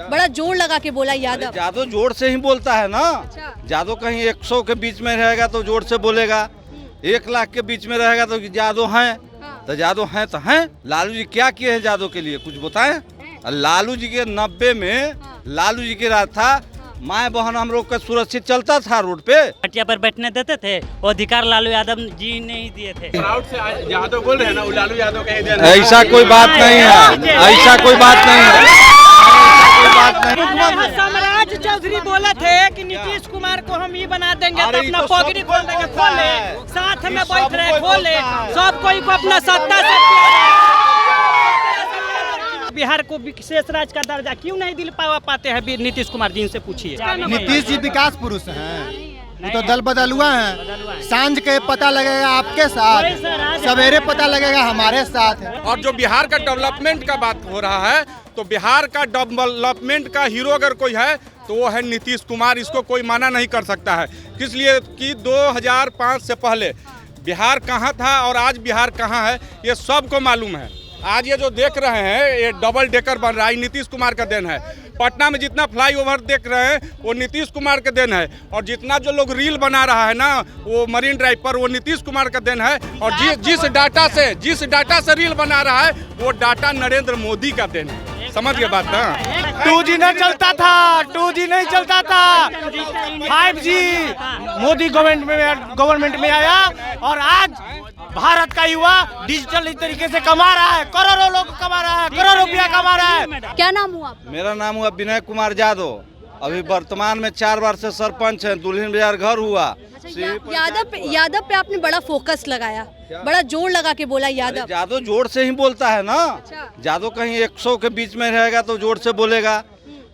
बड़ा जोर लगा के बोला यादव। जादव जोर से ही बोलता है ना। जादव कहीं 100 के बीच में रहेगा तो जोर से बोलेगा, 1 लाख के बीच में रहेगा तो जादव हैं। तो जादव हैं तो हैं। लालू जी क्या किए हैं जादव के लिए, कुछ बताएं। लालू जी के 90 में लालू जी के राज था, माए बहन हम लोग का सुरक्षित चलता था रोड पे। खटिया पर बैठने देते थे, वो अधिकार लालू यादव जी ने ही दिए थे। यादव बोल रहे हैं ना, लालू यादव का ही देन है। ऐसा कोई बात नहीं है, ऐसा कोई बात नहीं है। सम्राट चौधरी बोले थे कि नीतीश कुमार को हम ये बना देंगे तो अपना पगड़ी खोल देंगे, खोले साथ में बैठ रहे, खोले सब कोई को अपना सत्ता से। बिहार को विशेष राज्य का दर्जा क्यों नहीं दिल पाते हैं नीतीश कुमार जी, इनसे पूछिए। नीतीश जी विकास पुरुष हैं, वो तो दल बदल हुआ है। सांझ के पता लगेगा आपके साथ, सवेरे पता लगेगा हमारे साथ। और जो बिहार का डेवलपमेंट का बात हो रहा है, तो बिहार का डेवलपमेंट का हीरो अगर कोई है तो वो है नीतीश कुमार। इसको कोई माना नहीं कर सकता है, इसलिए कि 2005 से पहले बिहार कहाँ था और आज बिहार कहाँ है ये सबको मालूम है। आज ये जो देख रहे हैं ये डबल डेकर बन रहा है, नीतीश कुमार का देन है। पटना में जितना फ्लाईओवर देख रहे हैं वो नीतीश कुमार का देन है, और जितना जो लोग रील बना रहा है ना वो मरीन ड्राइव पर, वो नीतीश कुमार का देन है। और जिस डाटा से रील बना रहा है वो डाटा नरेंद्र मोदी का देन है। समझ गए बात ना। 2G नहीं चलता था, 2G नहीं चलता था, 5G मोदी गवर्नमेंट में आया, और आज भारत का युवा डिजिटल तरीके से कमा रहा है, करोड़ों लोग कमा रहा है, करोड़ों रुपया कमा रहा है। क्या नाम हुआ आपका? मेरा नाम हुआ विनय कुमार यादव। अभी वर्तमान में 4 बार से सरपंच है। दुल्हिन बाजार घर हुआ। यादव पे आपने बड़ा फोकस लगाया, बड़ा जोर लगा के बोला यादव। जादव जोर से ही बोलता है ना। जादव कहीं 100 के बीच में रहेगा तो जोर से बोलेगा,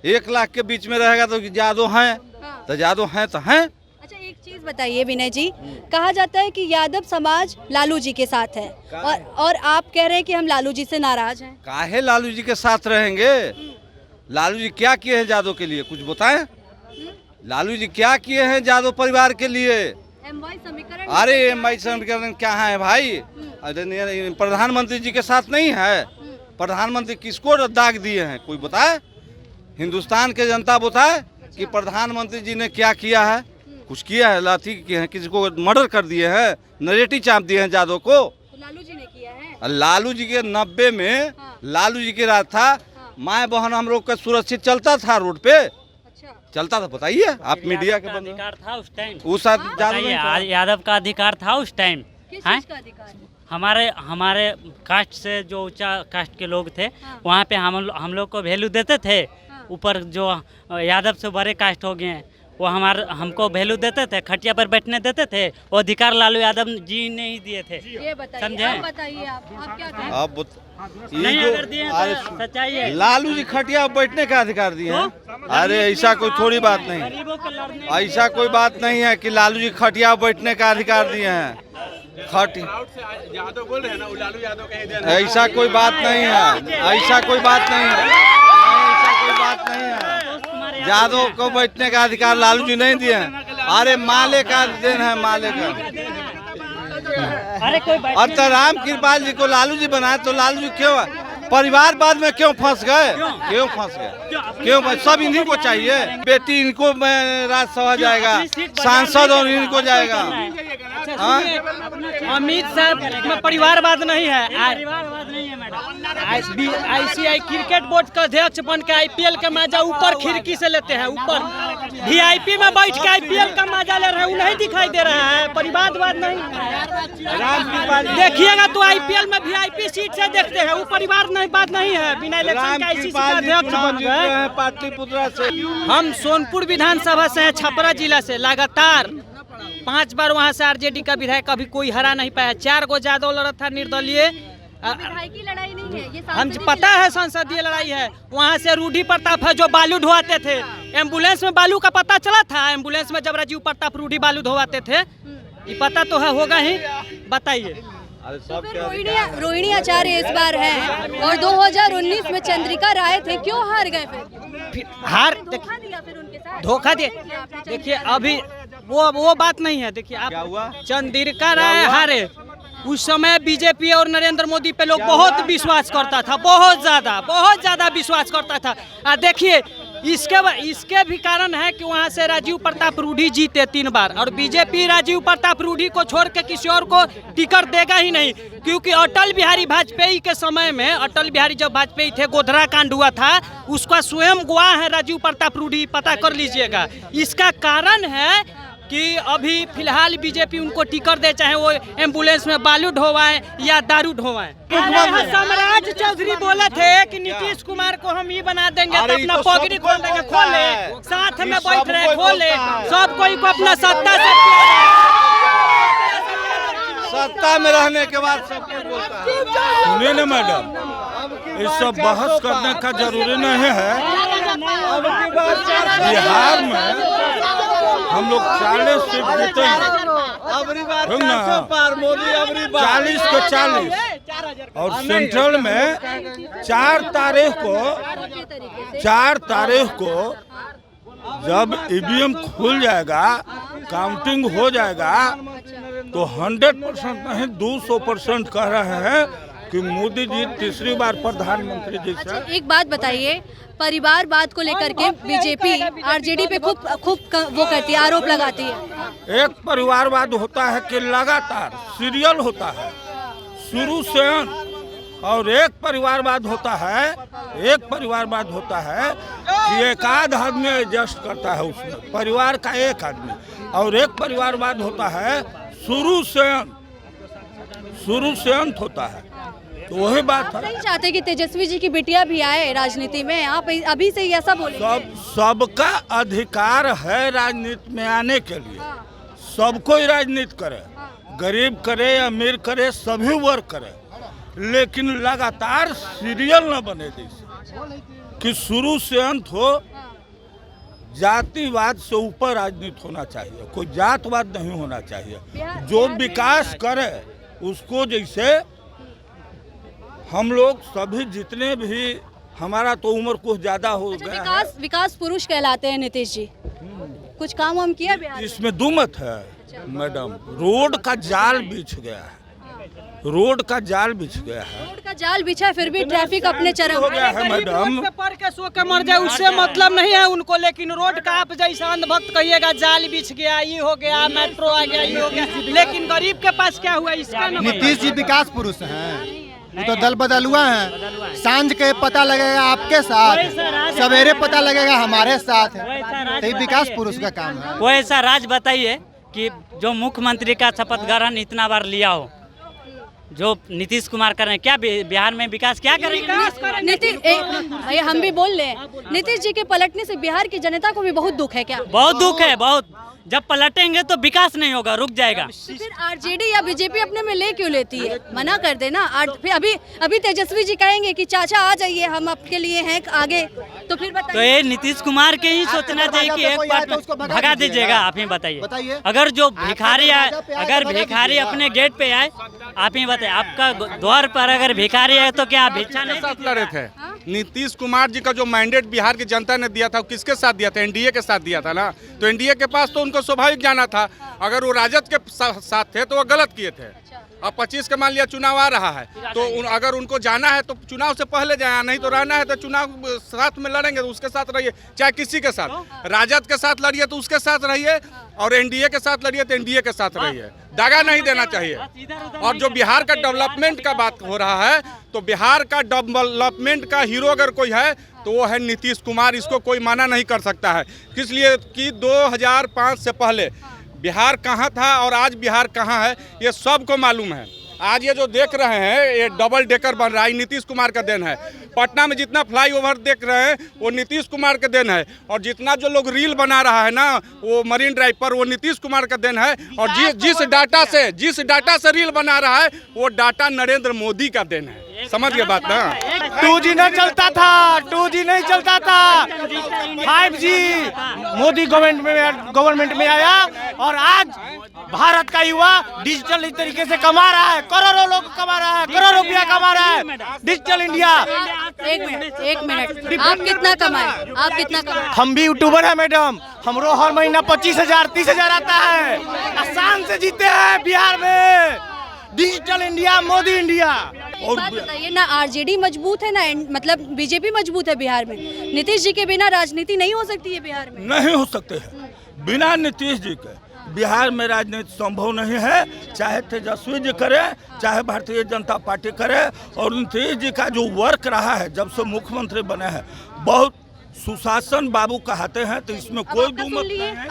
1 लाख के बीच में रहेगा तो जादव हैं। तो जादव हैं तो हैं। अच्छा एक चीज बताइए विनय जी, कहा जाता है कि यादव समाज लालू जी के साथ है, और आप कह रहे हैं कि हम लालू जी से नाराज हैं। काहे लालू जी के साथ रहेंगे। लालू जी क्या किए हैं जादव के लिए, कुछ बताएं। लालू जी क्या किए हैं जादव परिवार के लिए। समीकरण। अरे MY समीकरण क्या है भाई। अरे प्रधानमंत्री जी के साथ नहीं है। प्रधानमंत्री किसको दाग दिए हैं कोई बताए। हिंदुस्तान के जनता बताए कि प्रधानमंत्री जी ने क्या किया है। कुछ किया है, लाठी किए हैं, किसी को मर्डर कर दिए हैं, नरेटी चाप दिए हैं जादव को। लालू जी ने किया है। लालू जी के 90 में लालू जी के राज था, माए बहन हम लोग का सुरक्षित चलता था रोड पे। चलता था, बताइए आप मीडिया के बंदे। अधिकार था उस टाइम, उस यादव का अधिकार था उस टाइम। किस चीज का अधिकार? हमारे कास्ट से जो ऊंचा कास्ट के लोग थे वहाँ पे हम लोग को वैल्यू देते थे। ऊपर जो यादव से बड़े कास्ट हो गए हैं वो हमको वैल्यू देते थे, खटिया पर बैठने देते थे, वो अधिकार लालू यादव जी ने ही दिए थे। ये बताइए, समझे? आप बताइए, आप क्या कहें? अब नहीं अगर दिए तो सच्चाई है। लालू जी खटिया बैठने का अधिकार दिए हैं। अरे ऐसा कोई थोड़ी बात नहीं, ऐसा कोई बात नहीं है कि लालू जी खटिया बैठने का अधिकार दिए हैं। यादव बोल रहे हैं ना, लालू यादव का ही देन है। ऐसा कोई बात नहीं है, ऐसा कोई बात नहीं है, ऐसा कोई बात नहीं है। यादव को बैठने का अधिकार लालू जी नहीं दिए हैं। अरे माले का देन है, माले का। अरे कोई बात और तो राम कृपाल जी को लालू जी बनाए तो लालू जी क्यों परिवारवाद में क्यों फंस गए, क्यों फंस गए, क्यों? सब इन्हीं को चाहिए। बेटी इनको राज्यसभा जाएगा, सांसद और इनको जाएगा। अमित शाह परिवारवाद नहीं है। परिवारवाद नहीं है मैडम। ICI क्रिकेट बोर्ड का अध्यक्ष बन के IPL का मजा ऊपर खिड़की से लेते हैं, ऊपर VIP में बैठ के IPL का मजा ले रहे हैं, वो नहीं दिखाई दे रहा है। परिवारवाद नहीं है। देखिएगा तो IPL में VIP सीट से देखते हैं, वो परिवार नहीं बात नहीं है। बिना इलेक्शन का ICC का अध्यक्ष बन गए पाटलिपुत्रा से। हम सोनपुर विधानसभा से हैं, छपरा जिला से। लगातार 5 बार वहाँ से RJD का विधायक कभी कोई हरा नहीं पाया। 4 गो जादव लड़ा था निर्दलीय। की लड़ाई नहीं है ये, हम पता है संसदीय लड़ाई है। वहाँ से रूढ़ी प्रताप है जो बालू ढोवाते थे। एम्बुलेंस में बालू का पता चला था। एम्बुलेंस में जब राजीव प्रताप रूढ़ी बालू ढोवाते थे, ये पता तो है, होगा ही। बताइए। रोहिणी आचार्य इस बार है, और 2019 में चंद्रिका राय थे, क्यों हार गए फिर? हार धोखा दिया फिर उनके साथ। धोखा दिए। देखिए अभी वो बात नहीं है। देखिए आप, चंद्रिका राय हारे, उस समय बीजेपी और नरेंद्र मोदी पे लोग बहुत विश्वास करता था, बहुत ज़्यादा विश्वास करता था। देखिए इसके भी कारण है कि वहाँ से राजीव प्रताप रूढ़ी जीते 3 बार, और बीजेपी राजीव प्रताप रूढ़ी को छोड़ के किसी और को टिकट देगा ही नहीं, क्योंकि अटल बिहारी वाजपेयी के समय में, अटल बिहारी जब वाजपेयी थे, गोधरा कांड हुआ था, उसका स्वयं गवाह है राजीव प्रताप रूढ़ी, पता कर लीजिएगा। इसका कारण है कि अभी फिलहाल बीजेपी उनको टिकट दे, चाहे वो एम्बुलेंस में बालू ढोवाएं या दारू ढोवाएं। सम्राट चौधरी बोले थे कि नीतीश कुमार को हम ये बना देंगे तो अपना पगड़ी खोल देंगे, खोले साथ में बैठ रहे, खोले सब कोई को अपना सत्ता में रहने के बाद सब कुछ बोलता है। सुनिए ना मैडम, ये सब बहस करने का जरूरी नहीं है। बिहार में हम लोग 40 सीट जीते हैं, 40 को 40, और सेंट्रल में 4 तारीख को जब ईवीएम खुल जाएगा, काउंटिंग हो जाएगा, तो 100% नहीं 200% कह रहे हैं कि मोदी जी तीसरी बार प्रधानमंत्री जी से। एक बात बताइए, परिवारवाद को लेकर के बीजेपी आरजेडी पे खूब वो करती है, आरोप लगाती है। एक परिवारवाद होता है कि लगातार सीरियल होता है शुरू से अंत, और एक परिवारवाद होता है कि एक आध आदमी एडजस्ट करता है उसमें, परिवार का एक आदमी, और एक परिवारवाद होता है शुरू से अंत होता है। तो वही बात है। नहीं चाहते कि तेजस्वी जी की बिटिया भी आए राजनीति में, आप अभी से ही ऐसा बोले? सबका अधिकार है राजनीति में आने के लिए, सब कोई राजनीति करे, गरीब करे, अमीर करे, सभी वर्ग करे, लेकिन लगातार सीरियल न बने जैसे कि शुरू से अंत हो। जातिवाद से ऊपर राजनीति होना चाहिए, कोई जातवाद नहीं होना चाहिए। जो विकास करे उसको, जैसे हम लोग सभी जितने भी, हमारा तो उम्र कुछ ज्यादा हो गया, विकास पुरुष कहलाते हैं नीतीश जी, कुछ काम हम किया बिहार? इसमें दो मत है मैडम। रोड का जाल बिछ गया है, रोड का जाल बिछा है, फिर भी ट्रैफिक अपने चरम हो गया है मैडम। पढ़ के सो के मर जाए उससे मतलब नहीं है उनको, लेकिन रोड का आप जैसा अंधभक्त कहिएगा जाल बिछ गया, ये हो गया, मेट्रो आ गया, ये हो गया, लेकिन गरीब के पास क्या हुआ इसका? नीतीश जी विकास पुरुष हैं, वो तो दल बदल हुआ है। सांझ के पता लगेगा आपके साथ, सवेरे पता लगेगा हमारे साथ, तो विकास पुरुष का काम है। कोई ऐसा राज बताइए कि जो मुख्यमंत्री का शपथ ग्रहण इतना बार लिया हो, जो नीतीश कुमार कर रहे हैं, क्या बिहार में विकास क्या करेंगे? नीतीश, हम भी बोल रहे हैं, नीतीश जी के पलटने से बिहार की जनता को भी बहुत दुख है क्या? बहुत दुख है, बहुत। जब पलटेंगे तो विकास नहीं होगा, रुक जाएगा। तो फिर आरजेडी या बीजेपी अपने में ले क्यों लेती है? मना कर देना। फिर अभी तेजस्वी जी कहेंगे कि चाचा आ जाइए, हम आपके लिए हैं आगे, तो फिर बताइए। तो ये नीतीश कुमार के ही सोचना चाहिए कि एक बार भगा दीजिएगा। आप ही बताइए, अगर जो भिखारी आए, अगर भिखारी अपने गेट पे आए, आप ही बताइए, आपका द्वार पर अगर भिखारी है तो क्या भिक्षा नहीं साथ लड़े थे? नीतीश कुमार जी का जो मैंडेट बिहार की जनता ने दिया था, किसके साथ दिया था? एनडीए के साथ दिया था ना। तो एनडीए के पास तो उनको स्वाभाविक जाना था। अगर वो राजद के साथ थे तो वो गलत किए थे। अब 25 का मान लिया चुनाव आ रहा है, तो अगर उनको जाना है तो चुनाव से पहले जाए, नहीं तो रहना है तो चुनाव साथ में लड़ेंगे तो उसके साथ रहिए, चाहे किसी के साथ। राजद के साथ लड़िए तो उसके साथ रहिए, और एनडीए के साथ लड़िए तो एनडीए के साथ रहिए। दागा नहीं देना चाहिए। और जो बिहार का डेवलपमेंट का बात हो रहा है, तो बिहार का डेवलपमेंट का हीरो अगर कोई है तो वो है नीतीश कुमार। इसको कोई मना नहीं कर सकता है, इसलिए कि 2005 से पहले बिहार कहाँ था और आज बिहार कहाँ है ये सबको मालूम है। आज ये जो देख रहे हैं, ये डबल डेकर बन रहा है, नीतीश कुमार का देन है। पटना में जितना फ्लाईओवर देख रहे हैं वो नीतीश कुमार का देन है, और जितना जो लोग रील बना रहा है ना वो मरीन ड्राइव पर, वो नीतीश कुमार का देन है। और जिस डाटा से रील बना रहा है वो डाटा नरेंद्र मोदी का देन है। समझ गए बात ना? 2G नहीं चलता था, 2G नहीं चलता था, 5G मोदी गवर्नमेंट में आया, और आज भारत का युवा डिजिटल तरीके से कमा रहा है, करोड़ों लोग कमा रहा है, करोड़ों रुपया कमा रहा है। Digital India. एक मिनट, आप कितना कमाए? हम भी यूट्यूबर है मैडम, हमरो हर महीना 25,000 30,000 आता है। आसान से जीते हैं बिहार में, डिजिटल इंडिया, मोदी इंडिया। एक बात बताइए ना, आरजेडी मजबूत है ना, मतलब बीजेपी मजबूत है बिहार में? नीतीश जी के बिना राजनीति नहीं हो सकती है बिहार में? नहीं हो सकते हैं। बिना नीतीश जी के बिहार में राजनीति संभव नहीं है। चाहे तेजस्वी जी करे, चाहे भारतीय जनता पार्टी करे। और नीतीश जी का जो वर्क रहा है जब से मुख्यमंत्री बने हैं, बहुत सुशासन बाबू कहते हैं, तो इसमें कोई आपका दो सुन मत लिए? नहीं है।